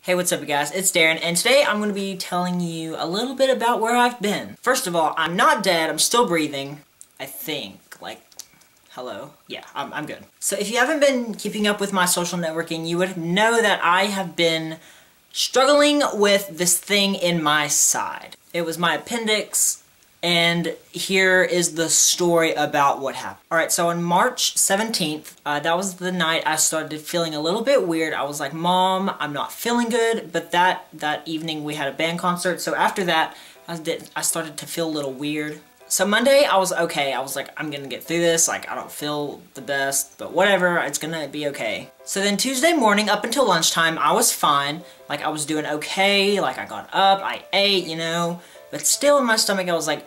Hey, what's up you guys? It's Darren, and today I'm going to be telling you a little bit about where I've been. First of all, I'm not dead, I'm still breathing. I think. Hello? Yeah, I'm good. So if you haven't been keeping up with my social networking, you would know that I have been struggling with this thing in my side. It was my appendix, and here is the story about what happened. Alright, so on March 17th, that was the night I started feeling a little bit weird. I was like, Mom, I'm not feeling good, but that evening we had a band concert, so after that, I started to feel a little weird. So Monday, I was okay. I was like, I'm gonna get through this. Like, I don't feel the best, but whatever, it's gonna be okay. So then Tuesday morning, up until lunchtime, I was fine. Like, I was doing okay. Like, I got up, I ate, you know. But still in my stomach, I was like,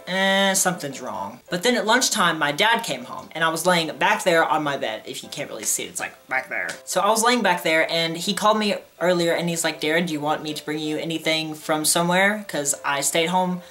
something's wrong. But then at lunchtime, my dad came home, and I was laying back there on my bed. If you can't really see it, it's like back there. So I was laying back there, and he called me earlier, and he's like, Darren, do you want me to bring you anything from somewhere? Because I stayed home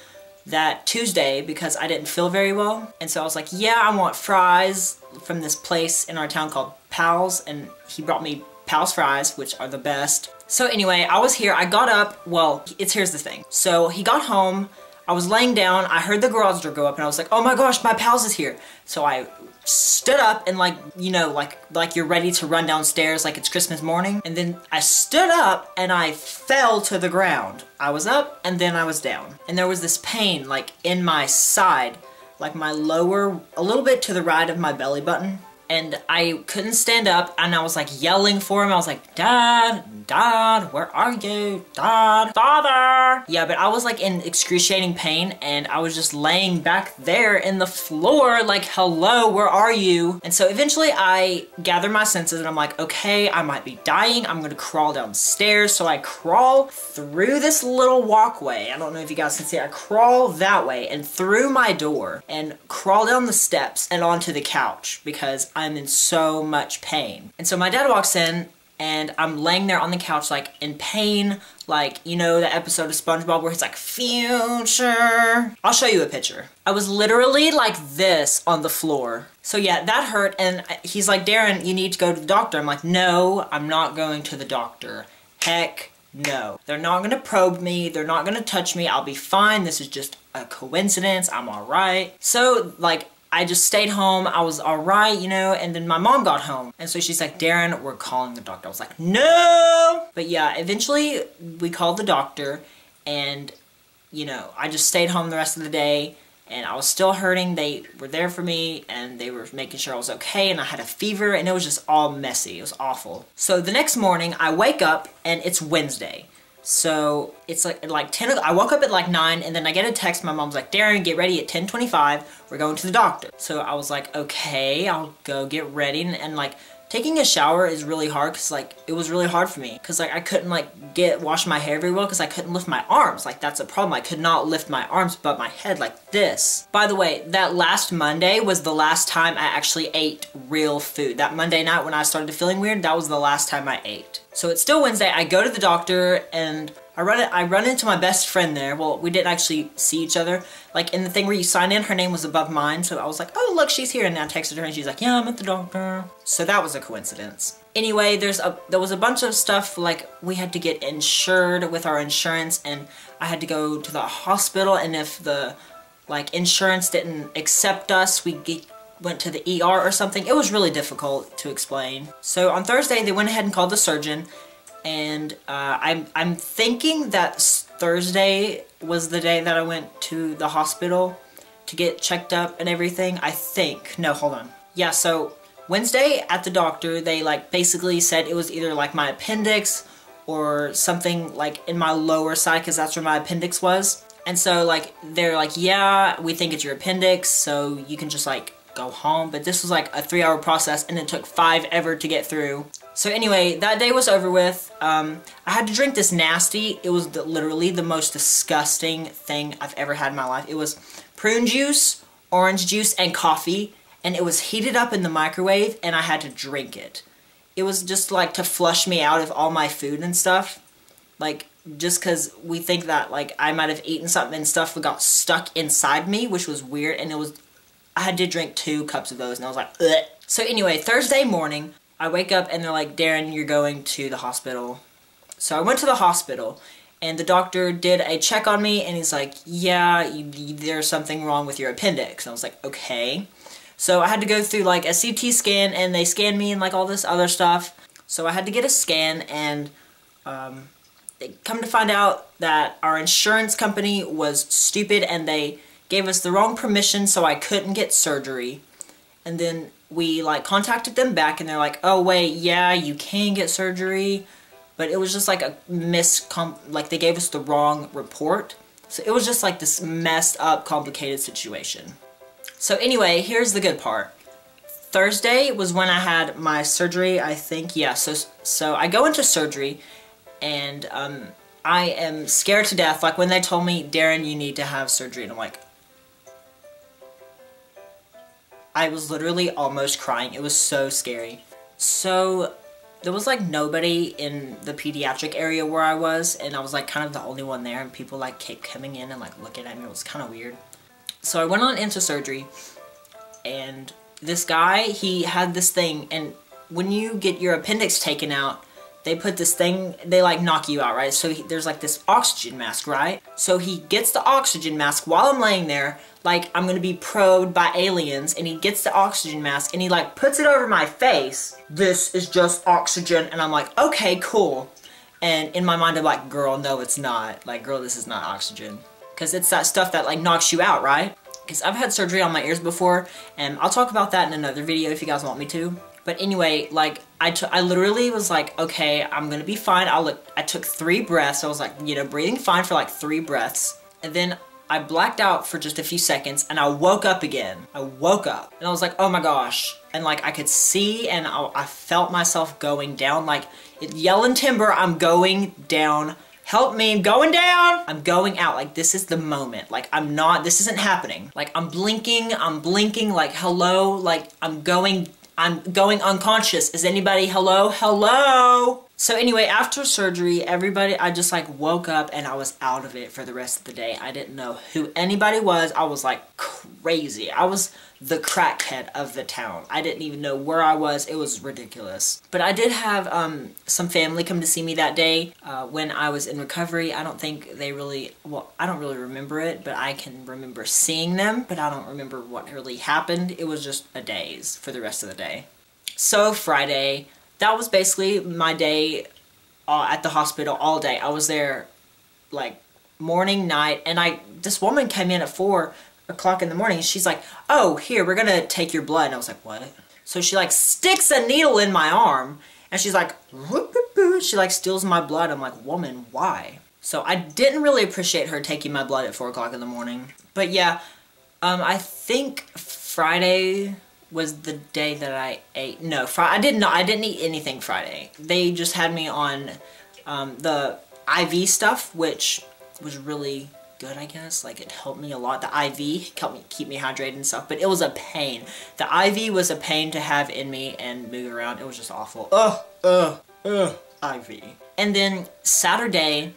that Tuesday because I didn't feel very well. And so I was like, yeah, I want fries from this place in our town called Pal's, and he brought me Pal's fries, which are the best. So anyway, I was here, I got up, well, here's the thing. So he got home, I was laying down, I heard the garage door go up, and I was like, oh my gosh, my Pal's is here. So I stood up and like, you know, like you're ready to run downstairs like it's Christmas morning. And then I stood up and I fell to the ground. I was up and then I was down. And there was this pain like in my side, like my lower, a little bit to the right of my belly button. And I couldn't stand up, and I was like yelling for him. I was like, Dad, Dad, where are you? Dad, Father! Yeah, but I was like in excruciating pain, and I was just laying back there in the floor like, hello, where are you? And so eventually I gathered my senses, and I'm like, okay, I might be dying. I'm gonna crawl downstairs. So I crawl through this little walkway. I don't know if you guys can see it. I crawl that way and through my door and crawl down the steps and onto the couch because I'm in so much pain. And so my dad walks in, and I'm laying there on the couch like in pain, like, you know, the episode of SpongeBob where he's like, future. I'll show you a picture. I was literally like this on the floor. So yeah, that hurt, and he's like, Darren, you need to go to the doctor. I'm like, no, I'm not going to the doctor. Heck no. They're not gonna probe me, they're not gonna touch me, I'll be fine, this is just a coincidence, I'm alright. So like, I just stayed home, I was alright, you know, and then my mom got home. And so she's like, Darren, we're calling the doctor. I was like, no! But yeah, eventually we called the doctor, and, you know, I just stayed home the rest of the day, and I was still hurting. They were there for me, and they were making sure I was okay, and I had a fever, and it was just all messy. It was awful. So the next morning, I wake up, and it's Wednesday. So it's like 10, I woke up at like 9, and then I get a text. My mom's like, Darren, get ready at 10:25. We're going to the doctor. So I was like, okay, I'll go get ready. And like, taking a shower is really hard because like, it was really hard for me. Because like, I couldn't like wash my hair very well because I couldn't lift my arms. Like, that's a problem. I could not lift my arms but my head like this. By the way, that last Monday was the last time I actually ate real food. That Monday night when I started feeling weird, that was the last time I ate. So it's still Wednesday, I go to the doctor, and I run into my best friend there. Well, we didn't actually see each other. Like, in the thing where you sign in, her name was above mine, so I was like, oh, look, she's here, and I texted her, and she's like, yeah, I'm at the doctor. So that was a coincidence. Anyway, there was a bunch of stuff, like, we had to get insured with our insurance, and I had to go to the hospital, and if the, like, insurance didn't accept us, went to the ER or something. It was really difficult to explain. So on Thursday, they went ahead and called the surgeon, and I'm thinking that Thursday was the day that I went to the hospital to get checked up and everything. I think. No, hold on. Yeah, so Wednesday at the doctor, they like basically said it was either like my appendix or something like in my lower side, because that's where my appendix was. And so like, they're like, yeah, we think it's your appendix, so you can just like go home. But this was like a 3-hour process, and it took 5 ever to get through. So anyway, that day was over with. I had to drink this nasty, it was literally the most disgusting thing I've ever had in my life. It was prune juice, orange juice, and coffee, and it was heated up in the microwave, and I had to drink it. It was just like to flush me out of all my food and stuff. Like, just because we think that like I might have eaten something and stuff got stuck inside me, which was weird, and I had to drink 2 cups of those, and I was like, ugh. So anyway, Thursday morning, I wake up and they're like, Darren, you're going to the hospital. So I went to the hospital, and the doctor did a check on me, and he's like, yeah, there's something wrong with your appendix. And I was like, okay. So I had to go through like a CT scan, and they scanned me and like all this other stuff. So I had to get a scan, and they come to find out that our insurance company was stupid, and they gave us the wrong permission, so I couldn't get surgery. And then we like contacted them back, and they're like, oh wait, yeah, you can get surgery. But it was just like a like they gave us the wrong report. So it was just like this messed up, complicated situation. So anyway, here's the good part. Thursday was when I had my surgery, I think. Yeah, so I go into surgery, and I am scared to death. Like when they told me, Darren, you need to have surgery, and I'm like, I was literally almost crying. It was so scary. So there was like nobody in the pediatric area where I was, and I was like kind of the only one there, and people like kept coming in and like looking at me. It was kind of weird. So I went on into surgery, and this guy, he had this thing, and when you get your appendix taken out, they put this thing, they like knock you out, right? So there's like this oxygen mask, right? So he gets the oxygen mask while I'm laying there, like I'm gonna be probed by aliens, and he gets the oxygen mask and he like puts it over my face. This is just oxygen, and I'm like, okay, cool. And in my mind I'm like, girl, no it's not. Like, girl, this is not oxygen. Because it's that stuff that like knocks you out, right? Because I've had surgery on my ears before, and I'll talk about that in another video if you guys want me to. But anyway, like, I literally was like, okay, I'm gonna be fine. I took 3 breaths. I was like, you know, breathing fine for like 3 breaths. And then I blacked out for just a few seconds, and I woke up again. I woke up, and I was like, oh my gosh. And like, I could see, and I felt myself going down. Like, yelling timber, I'm going down. Help me, I'm going down. I'm going out. Like, this is the moment. Like, this isn't happening. Like, I'm blinking, like, hello, like, I'm going unconscious. Is anybody, hello? Hello? So anyway, after surgery, I just like woke up, and I was out of it for the rest of the day. I didn't know who anybody was. I was like crazy. I was the crackhead of the town. I didn't even know where I was. It was ridiculous. But I did have some family come to see me that day when I was in recovery. I don't think they really, well, I don't really remember it, but I can remember seeing them, but I don't remember what really happened. It was just a daze for the rest of the day. So Friday, that was basically my day at the hospital all day. I was there like morning, night, and this woman came in at 4 o'clock in the morning, and she's like, oh, here, we're gonna take your blood. And I was like, what? So she like sticks a needle in my arm, and she's like, whoop, whoop, whoop. She like steals my blood. I'm like, woman, why? So I didn't really appreciate her taking my blood at 4 o'clock in the morning. But yeah, I think Friday was the day that I ate. No, I didn't eat anything Friday. They just had me on the IV stuff, which was really good, I guess. Like, it helped me a lot. The IV helped me keep me hydrated and stuff, but it was a pain. The IV was a pain to have in me and move around. It was just awful. IV. And then Saturday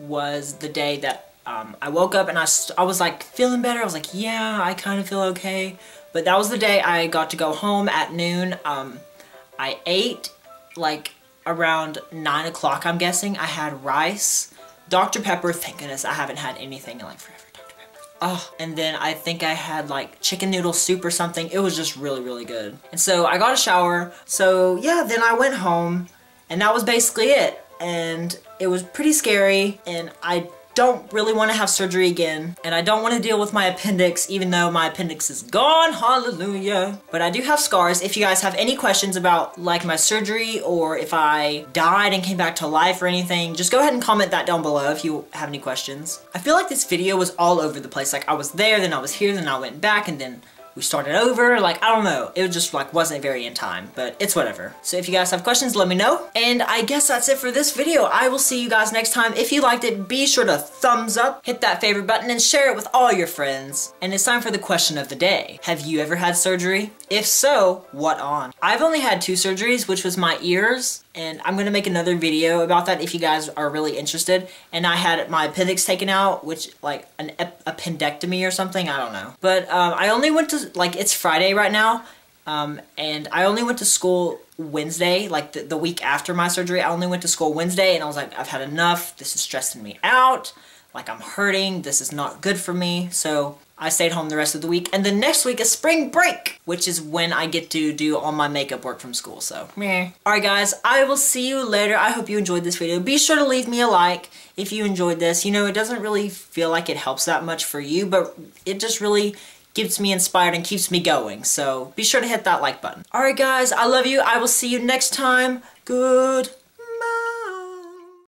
was the day that I woke up, and I was like feeling better. I was like, yeah, I kind of feel okay. But that was the day I got to go home at noon. I ate like around 9 o'clock, I'm guessing. I had rice, Dr. Pepper. Thank goodness I haven't had anything in like forever. Dr. Pepper. Oh, and then I think I had like chicken noodle soup or something. It was just really, really good. And so I got a shower. So yeah, then I went home, and that was basically it. And it was pretty scary, and I don't really want to have surgery again, and I don't want to deal with my appendix, even though my appendix is gone, hallelujah. But I do have scars. If you guys have any questions about like my surgery, or if I died and came back to life or anything, just go ahead and comment that down below if you have any questions. I feel like this video was all over the place. Like, I was there, then I was here, then I went back, and then we started over. Like, I don't know. It just like wasn't very in time, but it's whatever. So if you guys have questions, let me know. And I guess that's it for this video. I will see you guys next time. If you liked it, be sure to thumbs up, hit that favorite button, and share it with all your friends. And it's time for the question of the day. Have you ever had surgery? If so, what on? I've only had 2 surgeries, which was my ears, and I'm gonna make another video about that if you guys are really interested. And I had my appendix taken out, which like an appendectomy or something, I don't know. But I only went to, like, it's Friday right now, and I only went to school Wednesday, like the week after my surgery. I only went to school Wednesday, and I was like, I've had enough. This is stressing me out. Like, I'm hurting. This is not good for me. So I stayed home the rest of the week. And then next week is spring break, which is when I get to do all my makeup work from school. So, meh. Alright guys, I will see you later. I hope you enjoyed this video. Be sure to leave me a like if you enjoyed this. You know, it doesn't really feel like it helps that much for you, but it just really keeps me inspired and keeps me going. So be sure to hit that like button. Alright guys, I love you. I will see you next time. Good.